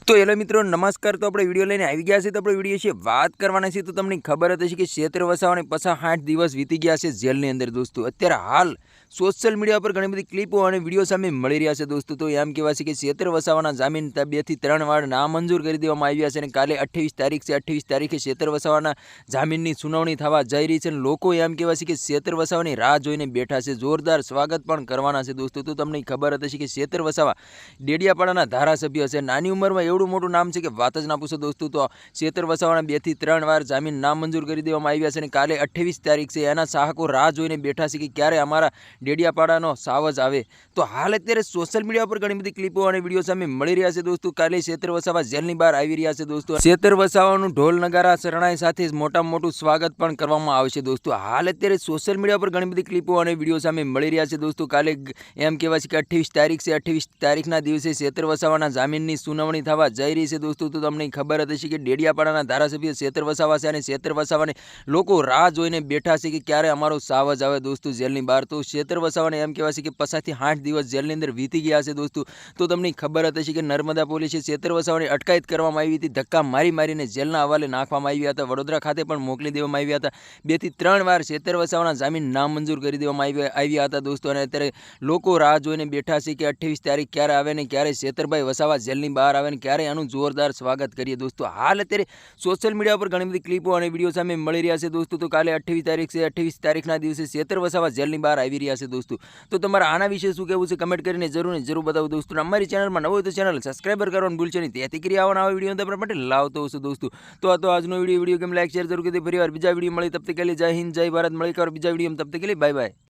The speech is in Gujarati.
तो हेलो मित्रों नमस्कार। तो આપણે વિડીયો લઈને આવી ગયા છે। તો આપણે વિડીયો છે વાત કરવાના છે। તો તમને ખબર જ હશે કે ક્ષેત્ર વસાવાને 60 દિવસ વીતી ગયા છે જેલની અંદર દોસ્તો। અત્યારે હાલ સોશિયલ મીડિયા પર ઘણી બધી ક્લિપો અને વિડીયો સામે મળી રહ્યા છે દોસ્તો। તો એમ કહેવાય છે કે ક્ષેત્ર વસાવાના જામીન 2 થી 3 વાર નામંજૂર કરી દેવામાં આવ્યા છે અને કાલે 28 તારીખ છે। 28 તારીખે ક્ષેત્ર વસાવાના જામીનની સુનાવણી થવા જઈ રહી છે અને લોકો એમ કહેવાય છે કે ક્ષેત્ર વસાવાની રાહ જોઈને બેઠા છે। જોરદાર સ્વાગત પણ કરવાના છે દોસ્તો। તો તમને ખબર જ હશે કે ક્ષેત્ર વસાવા ડેડિયાપાડાના ધારાસભ્ય છે। નાની ઉંમરમાં એવડું મોટું નામ છે કે વાત જ ના પૂછો દોસ્તો। તો ક્ષેત્ર વસાવાના 2 થી 3 વાર જામીન નામંજૂર કરી દેવામાં આવ્યા છે અને કાલે 28 તારીખ છે। એના ચાહકો રાહ જોઈને બેઠા છે કે ક્યારે અમારા ડેડિયાપાડાનો સાવજ આવે। તો હાલ અત્યારે સોશિયલ મીડિયા પર ઘણી બધી ક્લિપો અને વિડીયો સામે મળી રહ્યા છે દોસ્તો। કાલે ક્ષેત્ર વસાવા જેલની બહાર આવી રહ્યા છે દોસ્તો। ક્ષેત્ર વસાવાનું ઢોલ નગારા શરણાઈ સાથે મોટામાં મોટું સ્વાગત પણ કરવામાં આવશે દોસ્તો। હાલ અત્યારે સોશિયલ મીડિયા પર ઘણી બધી ક્લિપો અને વિડીયો સામે મળી રહ્યા છે દોસ્તો। કાલે એમ કહેવાય છે કે 28 તારીખ છે। 28 તારીખના દિવસે ક્ષેત્ર વસાવાના જામીનની સુનાવણી થવા જઈ રહી છે દોસ્તો। તો તમને ખબર જ હશે કે ડેડિયાપાડાના ધારાસભ્ય ક્ષેત્ર વસાવા છે અને ક્ષેત્ર વસાવાને લોકો રાહ જોઈને બેઠા છે કે ક્યારે અમારો સાવજ આવે દોસ્તો જેલની બહાર। તો ક્ષેત્ર વસાવાને એમ કહેવાય છે કે 50 થી 60 દિવસ જેલની અંદર વીતી ગયા છે દોસ્તો। તો તમને ખબર જ હશે કે નર્મદા પોલીસે ક્ષેત્ર વસાવાની અટકાયત કરવામાં આવી હતી। ધક્કા મારીને જેલના હવાલે નાખવામાં આવ્યા હતા। વડોદરા ખાતે પણ મોકલી દેવામાં આવ્યા હતા। 2 થી 3 વાર ક્ષેત્ર વસાવાના જામીન નામંજૂર કરી દેવામાં આવ્યા હતા દોસ્તો। અને અત્યારે લોકો રાહ જોઈને બેઠા છે કે 28 તારીખ ક્યારે આવે ને ક્યારે ક્ષેત્રભાઈ વસાવા જેલની બહાર આવે ને ક્યારે આનું જોરદાર સ્વાગત કરીએ દોસ્તો। હાલ અત્યારે સોશિયલ મીડિયા પર ઘણી બધી ક્લિપો અને વિડીયો સામે મળી રહ્યા છે દોસ્તો। તો કાલે 28 તારીખ છે। 28 તારીખના દિવસે ક્ષેત્ર વસાવા જેલની બહાર આવી રહ્યા છે દોસ્તો। તો તમારા આના વિશે શું કહેવું છે કમેન્ટ કરીને જરૂર બતાવો દોસ્તો। અમારી ચેનલમાં નવો હોય તો ચેનલ સબસ્ક્રાઈબર કરવાનું ભૂલશો નહીં। તેથી કરી આવા વિડીયો તમારા માટે લાવતો હશું દોસ્તો। તો આ તો આજનો વિડીયો કેમ લાઈક શેર જરૂર કરી ફરી વાર બીજા વિડીયો મળી તબ તક કે લીએ જય હિન્દ જય ભારત। મળી બીજા વિડીયો તબ તક કે લીએ બાય બાય।